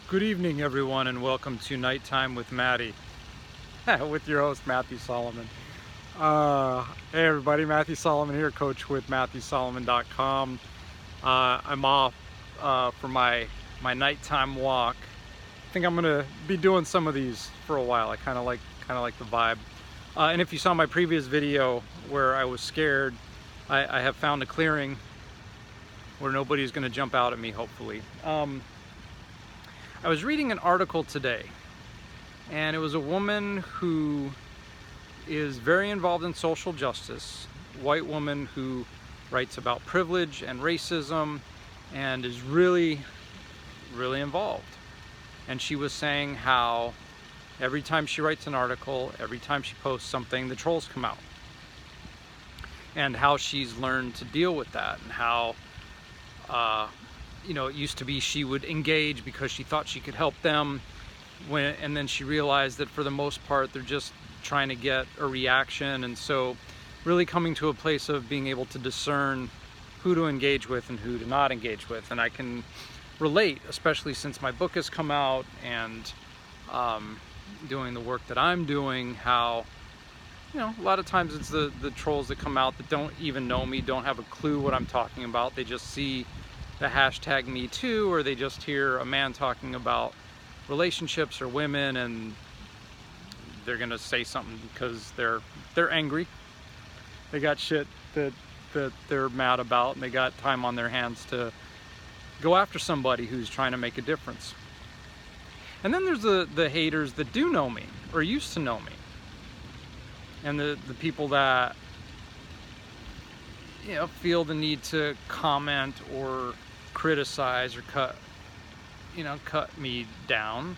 Good evening, everyone, and welcome to Nighttime with Maddie, with your host, Matthew Solomon. Hey, everybody, Matthew Solomon here, coach with MatthewSolomon.com. I'm off for my nighttime walk. I think I'm gonna be doing some of these for a while. I kind of like the vibe. And if you saw my previous video where I was scared, I have found a clearing where nobody's gonna jump out at me, hopefully. I was reading an article today, and it was a woman who is very involved in social justice, white woman who writes about privilege and racism and is really involved. And she was saying how every time she writes an article, every time she posts something, the trolls come out. And how she's learned to deal with that, and how it used to be she would engage because she thought she could help them, and then she realized that for the most part they're just trying to get a reaction. And so really coming to a place of being able to discern who to engage with and who to not engage with. And I can relate, especially since my book has come out and doing the work that I'm doing, how a lot of times it's the trolls that come out that don't even know me, don't have a clue what I'm talking about. They just see the hashtag #MeToo, or they just hear a man talking about relationships or women, and they're gonna say something because they're angry. They got shit that they're mad about, and they got time on their hands to go after somebody who's trying to make a difference. And then there's the haters that do know me or used to know me, and the people that feel the need to comment or criticize or cut me down.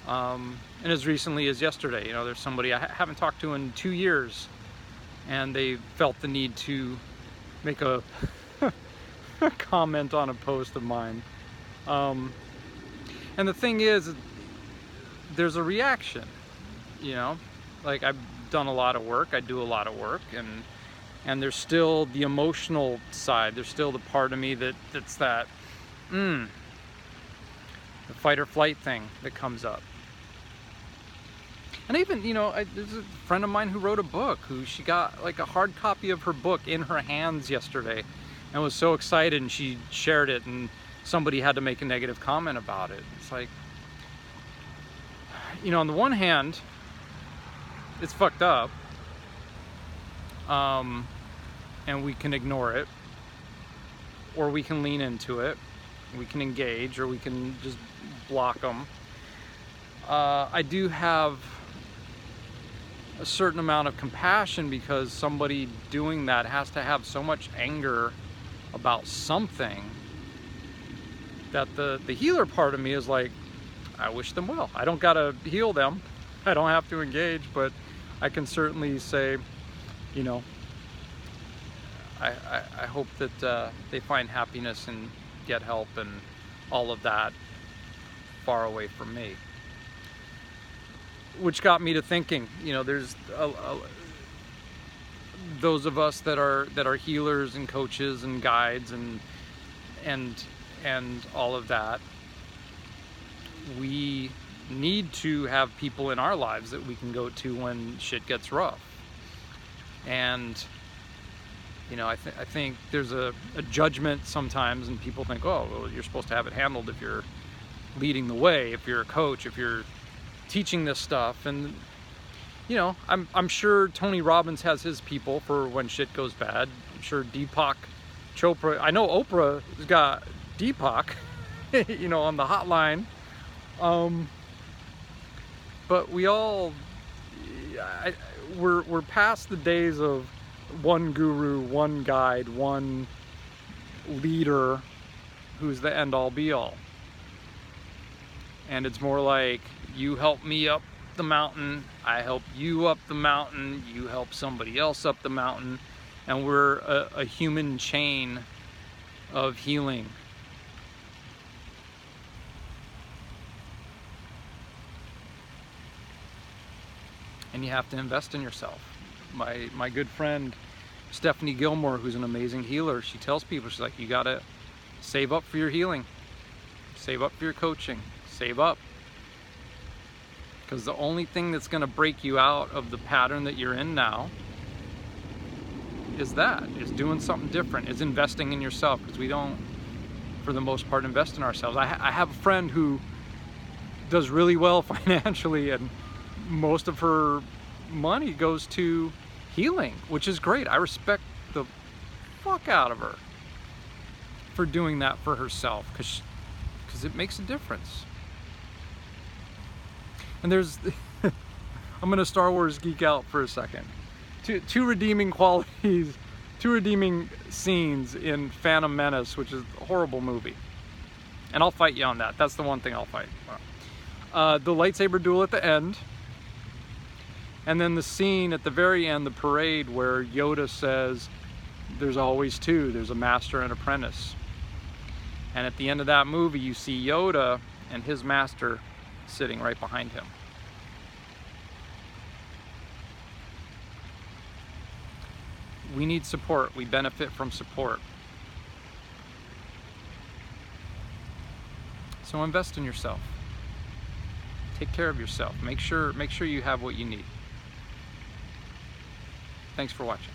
And as recently as yesterday, there's somebody I haven't talked to in 2 years, and they felt the need to make a comment on a post of mine. And the thing is, there's a reaction. Like, I've done a lot of work, I do a lot of work, and there's still the emotional side. There's still the part of me that's that the fight or flight thing that comes up. And even there's a friend of mine who wrote a book, who she got like a hard copy of her book in her hands yesterday and was so excited, and she shared it, and somebody had to make a negative comment about it. It's like, on the one hand, it's fucked up, and we can ignore it, or we can lean into it, we can engage, or we can just block them. I do have a certain amount of compassion, because somebody doing that has to have so much anger about something that the healer part of me is like, I wish them well. I don't gotta heal them, I don't have to engage, but I can certainly say, I hope that they find happiness and get help and all of that far away from me. Which got me to thinking, there's those of us that are healers and coaches and guides and all of that. We need to have people in our lives that we can go to when shit gets rough. And I think there's a judgment sometimes, and people think, oh, well, you're supposed to have it handled if you're leading the way, if you're a coach, if you're teaching this stuff. And I'm sure Tony Robbins has his people for when shit goes bad. I'm sure Deepak Chopra, I know Oprah's got Deepak on the hotline. But we all we're past the days of one guru, one guide, one leader who's the end-all be-all. And it's more like, you help me up the mountain, I help you up the mountain, you help somebody else up the mountain, and we're a human chain of healing. And you have to invest in yourself. My good friend Stephanie Gilmore, who's an amazing healer, she tells people, she's like, you gotta save up for your healing, save up for your coaching, Save up. Because the only thing that's going to break you out of the pattern that you're in now is doing something different, is investing in yourself, because we don't, for the most part, invest in ourselves. I have a friend who does really well financially, and most of her money goes to healing, which is great. I respect the fuck out of her for doing that for herself, because it makes a difference. And there's, I'm gonna Star Wars geek out for a second. Two redeeming qualities, two redeeming scenes in Phantom Menace, which is a horrible movie. And I'll fight you on that. That's the one thing I'll fight. The lightsaber duel at the end. And then the scene at the very end, the parade, where Yoda says, there's always two, there's a master and apprentice. And at the end of that movie, you see Yoda and his master sitting right behind him. We need support. We benefit from support. So invest in yourself. Take care of yourself. Make sure you have what you need. Thanks for watching.